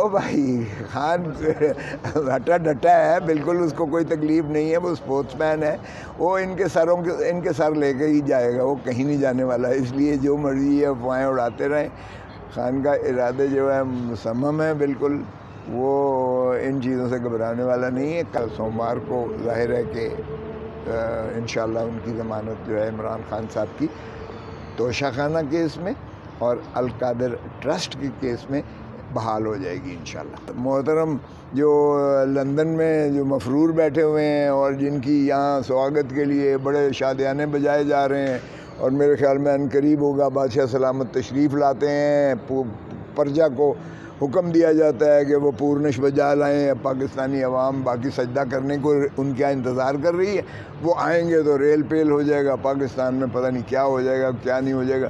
او بھائی خان ہٹا ڈٹا ہے بالکل، اس کو کوئی تکلیف نہیں ہے، وہ اسپورٹس مین ہے، وہ ان کے سر لے کے ہی جائے گا، وہ کہیں نہیں جانے والا ہے، اس لیے جو مرضی ہے افواہیں اڑاتے رہیں۔ خان کا ارادے جو ہے مصمم ہے بالکل، وہ ان چیزوں سے گھبرانے والا نہیں ہے۔ کل سوموار کو ظاہر ہے کہ انشاءاللہ ان کی ضمانت جو ہے عمران خان صاحب کی توشہ خانہ کیس میں اور القادر ٹرسٹ کے کیس میں بحال ہو جائے گی انشاءاللہ۔ محترم جو لندن میں جو مفرور بیٹھے ہوئے ہیں اور جن کی یہاں سواگت کے لیے بڑے شادیانے بجائے جا رہے ہیں، اور میرے خیال میں عنقریب ہوگا بادشاہ سلامت تشریف لاتے ہیں، پرجا کو حکم دیا جاتا ہے کہ وہ پورنش بجا لائیں، پاکستانی عوام باقی سجدہ کرنے کو ان کا انتظار کر رہی ہے، وہ آئیں گے تو ریل پیل ہو جائے گا، پاکستان میں پتہ نہیں کیا ہو جائے گا کیا نہیں ہو جائے گا۔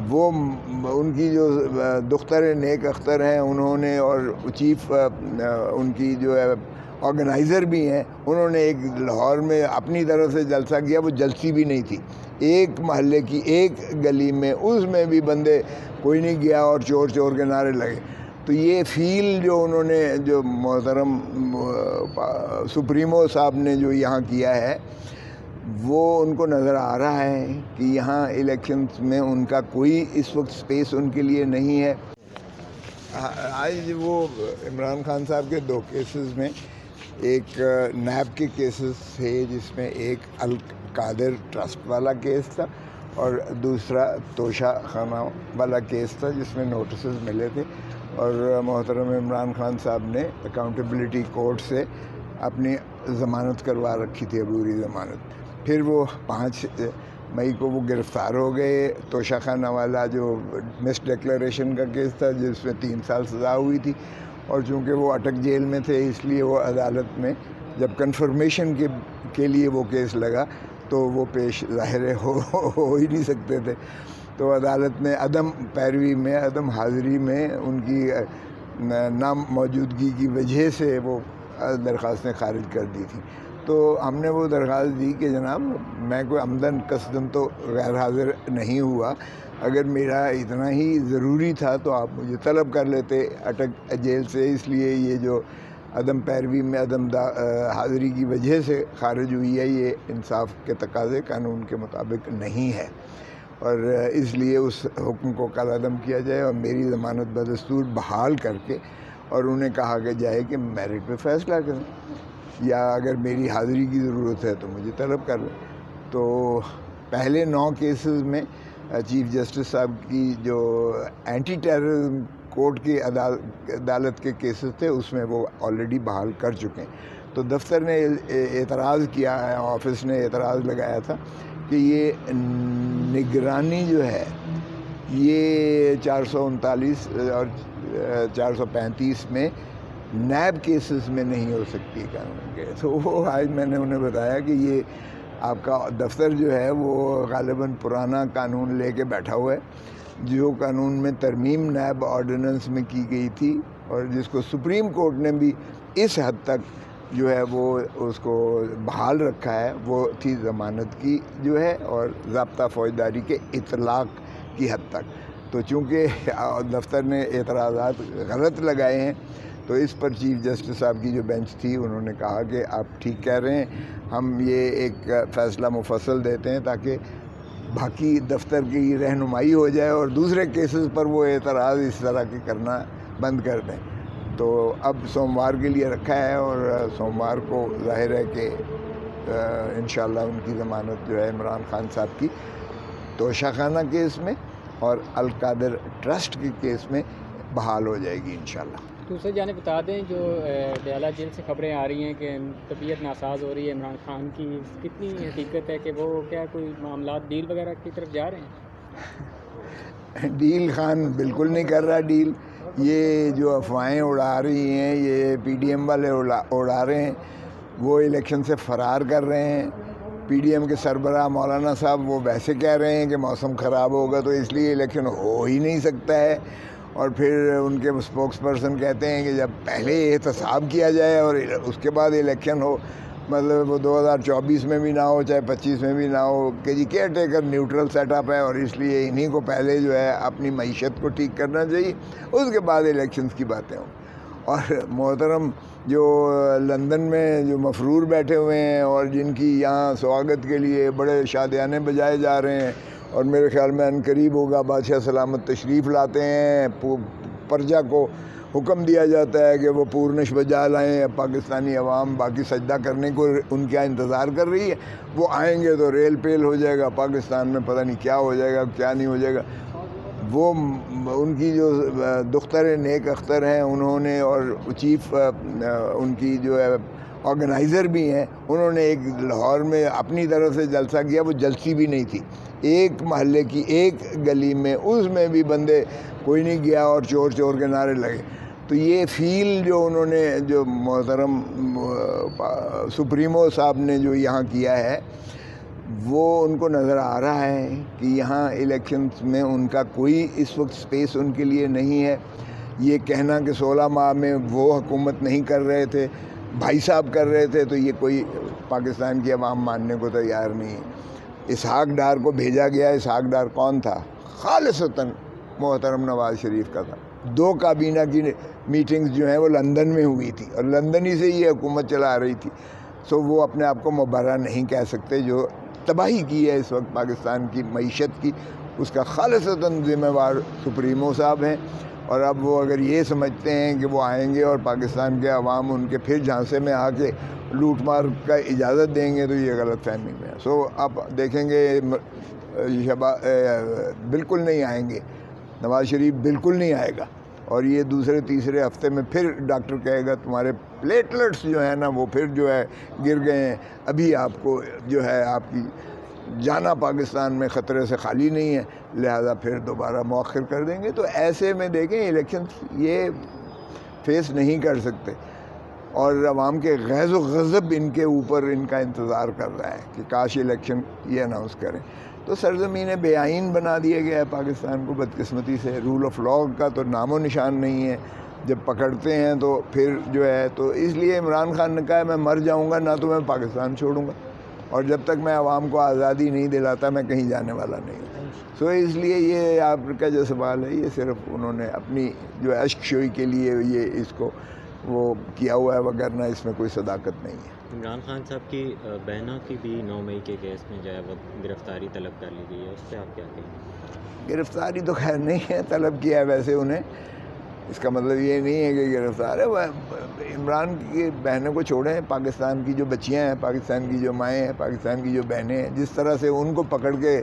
وہ ان کی جو دختر نیک اختر ہیں انہوں نے، اور چیف ان کی جو ہے آرگنائزر بھی ہیں، انہوں نے ایک لاہور میں اپنی طرف سے جلسہ کیا، وہ جلسی بھی نہیں تھی، ایک محلے کی ایک گلی میں، اس میں بھی بندے کوئی نہیں گیا اور چور چور کے نعرے لگے۔ تو یہ فیل جو انہوں نے، جو محترم سپریمو صاحب نے جو یہاں کیا ہے، وہ ان کو نظر آ رہا ہے کہ یہاں الیکشنز میں ان کا کوئی اس وقت سپیس ان کے لیے نہیں ہے۔ آج وہ عمران خان صاحب کے دو کیسز میں، ایک نیب کے کیسز تھے جس میں ایک القادر ٹرسٹ والا کیس تھا اور دوسرا توشہ خانہ والا کیس تھا جس میں نوٹسز ملے تھے، اور محترم عمران خان صاحب نے اکاؤنٹیبلٹی کورٹ سے اپنی ضمانت کروا رکھی تھی، عبوری ضمانت۔ پھر وہ 5 مئی کو وہ گرفتار ہو گئے۔ توشہ خانہ والا جو مس ڈکلیریشن کا کیس تھا جس میں 3 سال سزا ہوئی تھی، اور چونکہ وہ اٹک جیل میں تھے اس لیے وہ عدالت میں جب کنفرمیشن کے لیے وہ کیس لگا تو وہ پیش ظاہر ہو ہی نہیں سکتے تھے، تو عدالت نے عدم پیروی میں، عدم حاضری میں، ان کی نام موجودگی کی وجہ سے وہ درخواستیں خارج کر دی تھیں۔ تو ہم نے وہ درخواست دی کہ جناب میں کوئی عمدن قصدن تو غیر حاضر نہیں ہوا، اگر میرا اتنا ہی ضروری تھا تو آپ مجھے طلب کر لیتے اٹک جیل سے، اس لیے یہ جو عدم پیروی میں عدم حاضری کی وجہ سے خارج ہوئی ہے یہ انصاف کے تقاضے قانون کے مطابق نہیں ہے، اور اس لیے اس حکم کو کل عدم کیا جائے اور میری ضمانت بدستور بحال کر کے، اور انہیں کہا کہ جائے کہ میرٹ پہ فیصلہ کریں، یا اگر میری حاضری کی ضرورت ہے تو مجھے طلب کر لیں۔ تو پہلے 9 کیسز میں چیف جسٹس صاحب کی جو اینٹی ٹیررزم کورٹ کی عدالت کے کیسز تھے اس میں وہ آلریڈی بحال کر چکے ہیں۔ تو دفتر نے اعتراض کیا ہے، آفس نے اعتراض لگایا تھا کہ یہ نگرانی جو ہے یہ 439 اور 435 میں نیب کیسز میں نہیں ہو سکتی قانون کے۔ تو وہ آج میں نے انہیں بتایا کہ یہ آپ کا دفتر جو ہے وہ غالباً پرانا قانون لے کے بیٹھا ہوا ہے، جو قانون میں ترمیم نیب آرڈیننس میں کی گئی تھی اور جس کو سپریم کورٹ نے بھی اس حد تک جو ہے وہ اس کو بحال رکھا ہے، وہ تھی ضمانت کی جو ہے اور ضابطہ فوجداری کے اطلاق کی حد تک۔ تو چونکہ دفتر نے اعتراضات غلط لگائے ہیں تو اس پر چیف جسٹس صاحب کی جو بینچ تھی انہوں نے کہا کہ آپ ٹھیک کہہ رہے ہیں، ہم یہ ایک فیصلہ مفصل دیتے ہیں تاکہ باقی دفتر کی رہنمائی ہو جائے اور دوسرے کیسز پر وہ اعتراض اس طرح کے کرنا بند کر دیں۔ تو اب سوموار کے لیے رکھا ہے اور سوموار کو ظاہر ہے کہ انشاءاللہ ان کی ضمانت جو ہے عمران خان صاحب کی توشہ خانہ کیس میں اور القادر ٹرسٹ کے کیس میں بحال ہو جائے گی انشاءاللہ۔ دوسری جانب بتا دیں جو ڈیالہ جیل سے خبریں آ رہی ہیں کہ طبیعت ناساز ہو رہی ہے عمران خان کی، کتنی حقیقت ہے کہ وہ کیا کوئی معاملات ڈیل وغیرہ کی طرف جا رہے ہیں؟ ڈیل خان بالکل نہیں کر رہا ڈیل، یہ جو افواہیں اڑا رہی ہیں یہ پی ڈی ایم والے اڑا رہے ہیں، وہ الیکشن سے فرار کر رہے ہیں۔ پی ڈی ایم کے سربراہ مولانا صاحب وہ ویسے کہہ رہے ہیں کہ موسم خراب ہوگا تو اس لیے الیکشن ہو ہی نہیں سکتا ہے، اور پھر ان کے اسپوکس پرسن کہتے ہیں کہ جب پہلے احتساب کیا جائے اور اس کے بعد الیکشن ہو، مطلب وہ 2024 میں بھی نہ ہو چاہے 25 میں بھی نہ ہو، کہ جی caretaker neutral set up ہے اور اس لیے انہی کو پہلے جو ہے اپنی معیشت کو ٹھیک کرنا چاہیے، اس کے بعد الیکشنز کی باتیں ہوں۔ اور محترم جو لندن میں جو مفرور بیٹھے ہوئے ہیں اور جن کی یہاں سواگت کے لیے بڑے شادیانے بجائے جا رہے ہیں، اور میرے خیال میں ان قریب ہوگا بادشاہ سلامت تشریف لاتے ہیں، پرجا کو حکم دیا جاتا ہے کہ وہ پورنش بجا لائیں، پاکستانی عوام باقی سجدہ کرنے کو ان کا انتظار کر رہی ہے، وہ آئیں گے تو ریل پیل ہو جائے گا، پاکستان میں پتہ نہیں کیا ہو جائے گا کیا نہیں ہو جائے گا۔ وہ ان کی جو دختر نیک اختر ہیں انہوں نے، اور چیف ان کی جو ہے آرگنائزر بھی ہیں، انہوں نے ایک لاہور میں اپنی طرف سے جلسہ کیا، وہ جلسی بھی نہیں تھی، ایک محلے کی ایک گلی میں، اس میں بھی بندے کوئی نہیں گیا اور چور چور کے نعرے لگے۔ تو یہ فیل جو انہوں نے، جو محترم سپریمو صاحب نے جو یہاں کیا ہے، وہ ان کو نظر آ رہا ہے کہ یہاں الیکشنز میں ان کا کوئی اس وقت سپیس ان کے لیے نہیں ہے۔ یہ کہنا کہ 16 ماہ میں وہ حکومت نہیں کر رہے تھے، بھائی صاحب کر رہے تھے، تو یہ کوئی پاکستان کی عوام ماننے کو تیار نہیں ہے۔ اسحاق ڈار کو بھیجا گیا، اسحاق ڈار کون تھا؟ خالصتاً محترم نواز شریف کا تھا۔ 2 کابینہ کی میٹنگز جو ہیں وہ لندن میں ہوئی تھی، اور لندن ہی سے یہ حکومت چلا رہی تھی، سو وہ اپنے آپ کو مبرہ نہیں کہہ سکتے۔ جو تباہی کی ہے اس وقت پاکستان کی معیشت کی، اس کا خالصتاً ذمہ وار سپریمو صاحب ہیں۔ اور اب وہ اگر یہ سمجھتے ہیں کہ وہ آئیں گے اور پاکستان کے عوام ان کے پھر جھانسے میں آ کے لوٹ مار کا اجازت دیں گے، تو یہ غلط فہمی میں ہے۔ سو اب دیکھیں گے، بالکل نہیں آئیں گے، نواز شریف بالکل نہیں آئے گا، اور یہ دوسرے تیسرے ہفتے میں پھر ڈاکٹر کہے گا تمہارے پلیٹلیٹس جو ہیں نا وہ پھر جو ہے گر گئے ہیں، ابھی آپ کو جو ہے آپ کی جانا پاکستان میں خطرے سے خالی نہیں ہے، لہذا پھر دوبارہ مؤخر کر دیں گے۔ تو ایسے میں دیکھیں الیکشن یہ فیس نہیں کر سکتے، اور عوام کے غیظ و غضب ان کے اوپر ان کا انتظار کر رہا ہے کہ کاش الیکشن یہ اناؤنس کریں۔ تو سرزمین بے آئین بنا دیا گیا ہے پاکستان کو بدقسمتی سے، رول آف لاء کا تو نام و نشان نہیں ہے، جب پکڑتے ہیں تو پھر جو ہے، تو اس لیے عمران خان نے کہا ہے میں مر جاؤں گا نہ تو میں پاکستان چھوڑوں گا، اور جب تک میں عوام کو آزادی نہیں دلاتا میں کہیں جانے والا نہیں ہوں۔ سو اس لیے یہ آپ کا جو سوال ہے یہ صرف انہوں نے اپنی جو اشک شوئی کے لیے یہ اس کو وہ کیا ہوا ہے، وگرنہ اس میں کوئی صداقت نہیں ہے۔ عمران خان صاحب کی بہنوں کی بھی 9 مئی کے کیس میں جو ہے وہ گرفتاری طلب کر لی گئی ہے، اس پہ آپ کیا کہیں گے؟ گرفتاری تو خیر نہیں ہے، طلب کیا ہے ویسے انہیں، اس کا مطلب یہ نہیں ہے کہ گرفتار ہے۔ وہ عمران کی بہنوں کو چھوڑیں، پاکستان کی جو بچیاں ہیں، پاکستان کی جو مائیں ہیں، پاکستان کی جو بہنیں ہیں، جس طرح سے ان کو پکڑ کے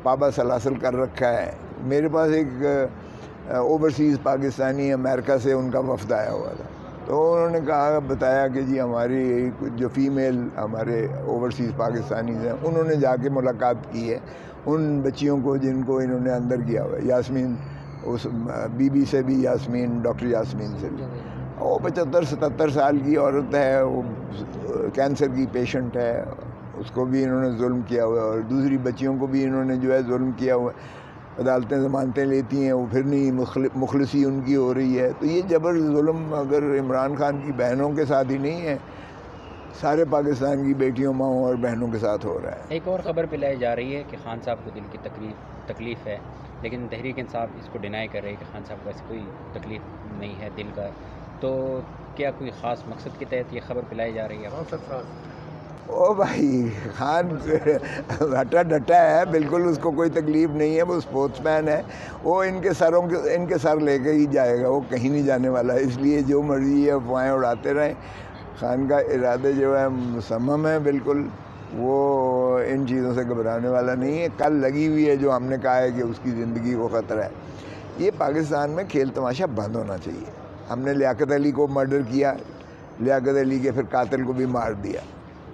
پابا سلاسل کر رکھا ہے۔ میرے پاس ایک اوورسیز پاکستانی امریکہ سے ان کا وفد آیا ہوا تھا، تو انہوں نے بتایا کہ جی ہماری جو فیمیل ہمارے اوورسیز پاکستانیز ہیں، انہوں نے جا کے ملاقات کی ہے ان بچیوں کو جن کو انہوں نے اندر کیا ہوا ہے، یاسمین، اس بی بی سے بھی، یاسمین، ڈاکٹر یاسمین سے بھی۔ وہ 75-77 سال کی عورت ہے، وہ کینسر کی پیشنٹ ہے، اس کو بھی انہوں نے ظلم کیا ہوا ہے، اور دوسری بچیوں کو بھی انہوں نے جو ہے ظلم کیا ہوا ہے۔ عدالتیں ضمانتیں لیتی ہیں، وہ پھر نہیں، مخلصی ان کی ہو رہی ہے۔ تو یہ جبر ظلم اگر عمران خان کی بہنوں کے ساتھ ہی نہیں ہے، سارے پاکستان کی بیٹیوں، ماؤں اور بہنوں کے ساتھ ہو رہا ہے۔ ایک اور خبر پھیلائی جا رہی ہے کہ خان صاحب کو دل کی تکلیف ہے، لیکن تحریک انصاف اس کو ڈینائی کر رہی ہے کہ خان صاحب کو ایسی کوئی تکلیف نہیں ہے دل کا، تو کیا کوئی خاص مقصد کے تحت یہ خبر پھیلائی جا رہی ہے؟ او بھائی، خان ہٹا ڈٹا ہے، بالکل اس کو کوئی تکلیف نہیں ہے، وہ اسپورٹس مین ہے، وہ ان کے سر لے کے ہی جائے گا، وہ کہیں نہیں جانے والا ہے، اس لیے جو مرضی ہے افواہیں اڑاتے رہیں۔ خان کا ارادہ جو ہے مصمم ہے بالکل، وہ ان چیزوں سے گھبرانے والا نہیں ہے۔ کل لگی ہوئی ہے جو ہم نے کہا ہے کہ اس کی زندگی کو خطرہ ہے۔ یہ پاکستان میں کھیل تماشا بند ہونا چاہیے۔ ہم نے لیاقت علی کو مرڈر کیا، لیاقت علی کے پھر قاتل کو بھی مار دیا،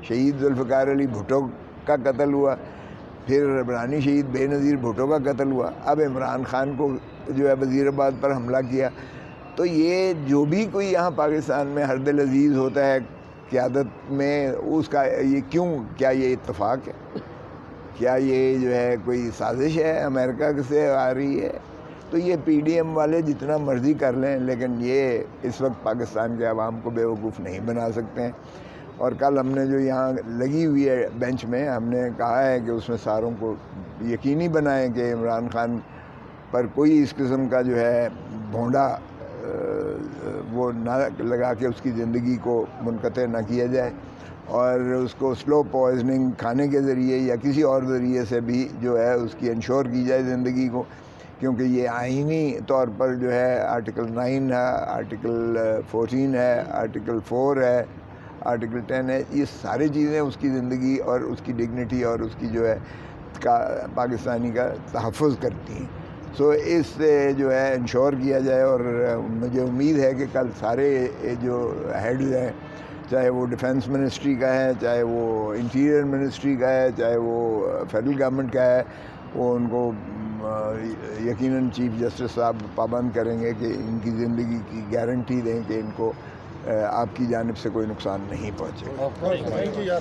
شہید ذوالفقار علی بھٹو کا قتل ہوا، پھر ربرانی شہید بے نظیر بھٹو کا قتل ہوا، اب عمران خان کو جو ہے وزیر آباد پر حملہ کیا۔ تو یہ جو بھی کوئی یہاں پاکستان میں ہر دل عزیز ہوتا ہے قیادت میں، اس کا یہ کیوں، کیا یہ اتفاق ہے؟ کیا یہ جو ہے کوئی سازش ہے امریکہ سے آ رہی ہے؟ تو یہ پی ڈی ایم والے جتنا مرضی کر لیں، لیکن یہ اس وقت پاکستان کے عوام کو بیوقوف نہیں بنا سکتے ہیں۔ اور کل ہم نے جو یہاں لگی ہوئی ہے بینچ میں، ہم نے کہا ہے کہ اس میں ساروں کو یقینی بنائیں کہ عمران خان پر کوئی اس قسم کا جو ہے بھونڈا وہ نہ لگا کے اس کی زندگی کو منقطع نہ کیا جائے، اور اس کو سلو پوائزننگ کھانے کے ذریعے یا کسی اور ذریعے سے بھی جو ہے اس کی انشور کی جائے زندگی کو، کیونکہ یہ آئینی طور پر جو ہے آرٹیکل 9 ہے، آرٹیکل 14 ہے، آرٹیکل 4 ہے، آرٹیکل 10 ہے، یہ ساری چیزیں اس کی زندگی اور اس کی ڈگنیٹی اور اس کی جو ہے پاکستانی کا تحفظ کرتی ہیں. سو اس سے جو ہے انشور کیا جائے، اور مجھے امید ہے کہ کل سارے جو ہیڈز ہیں، چاہے وہ ڈیفنس منسٹری کا ہے، چاہے وہ انٹیریئر منسٹری کا ہے، چاہے وہ فیڈرل گورنمنٹ کا ہے، وہ ان کو یقیناً چیف جسٹس صاحب پابند کریں گے کہ ان کی زندگی کی گارنٹی دیں کہ ان کو آپ کی جانب سے کوئی نقصان نہیں پہنچے.